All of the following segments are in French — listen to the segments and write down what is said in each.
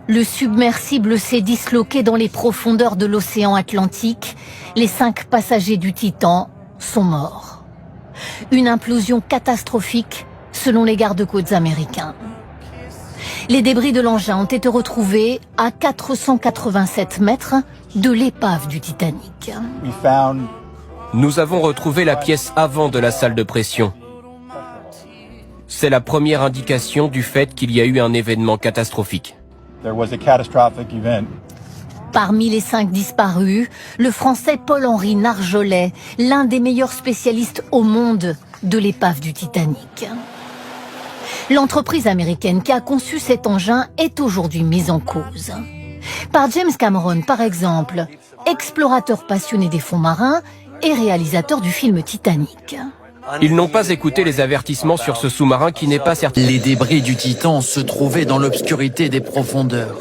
Le submersible s'est disloqué dans les profondeurs de l'océan Atlantique. Les 5 passagers du Titan sont morts. Une implosion catastrophique selon les gardes-côtes américains. Les débris de l'engin ont été retrouvés à 487 mètres de l'épave du Titanic. Nous avons retrouvé la pièce avant de la salle de pression. C'est la première indication du fait qu'il y a eu un événement catastrophique. Parmi les 5 disparus, le Français Paul-Henri Narjolet, l'un des meilleurs spécialistes au monde de l'épave du Titanic. L'entreprise américaine qui a conçu cet engin est aujourd'hui mise en cause. Par James Cameron, par exemple, explorateur passionné des fonds marins et réalisateur du film Titanic. Ils n'ont pas écouté les avertissements sur ce sous-marin qui n'est pas certain. Les débris du Titan se trouvaient dans l'obscurité des profondeurs.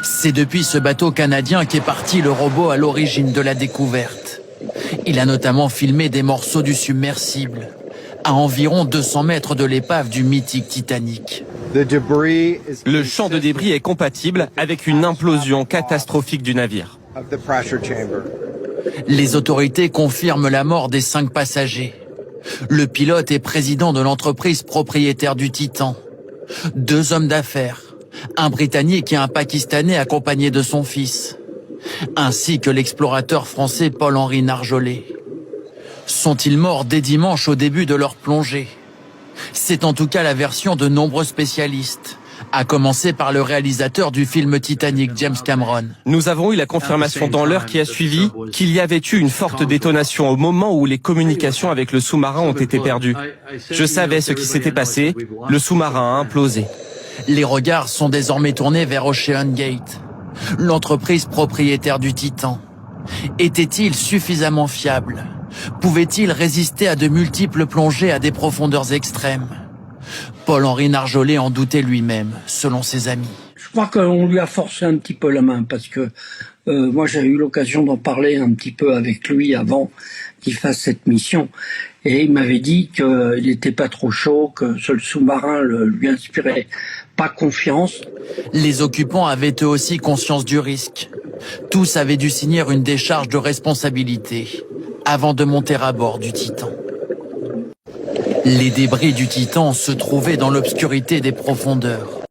C'est depuis ce bateau canadien qu'est parti le robot à l'origine de la découverte. Il a notamment filmé des morceaux du submersible, à environ 200 mètres de l'épave du mythique Titanic. Le champ de débris est compatible avec une implosion catastrophique du navire. Les autorités confirment la mort des 5 passagers. Le pilote est président de l'entreprise propriétaire du Titan. 2 hommes d'affaires, un Britannique et un Pakistanais accompagnés de son fils, ainsi que l'explorateur français Paul-Henri Narjolet. Sont-ils morts dès dimanche au début de leur plongée? C'est en tout cas la version de nombreux spécialistes, à commencer par le réalisateur du film Titanic, James Cameron. Nous avons eu la confirmation dans l'heure qui a suivi qu'il y avait eu une forte détonation au moment où les communications avec le sous-marin ont été perdues. Je savais ce qui s'était passé, le sous-marin a implosé. Les regards sont désormais tournés vers Ocean Gate, l'entreprise propriétaire du Titan. Était-il suffisamment fiable? Pouvait-il résister à de multiples plongées à des profondeurs extrêmes? Paul-Henri Narjolet en doutait lui-même, selon ses amis. Je crois qu'on lui a forcé un petit peu la main parce que moi j'ai eu l'occasion d'en parler un petit peu avec lui avant qu'il fasse cette mission. Et il m'avait dit qu'il n'était pas trop chaud, que ce sous-marin lui inspirait pas confiance. Les occupants avaient eux aussi conscience du risque. Tous avaient dû signer une décharge de responsabilité avant de monter à bord du Titan. Les débris du Titan se trouvaient dans l'obscurité des profondeurs.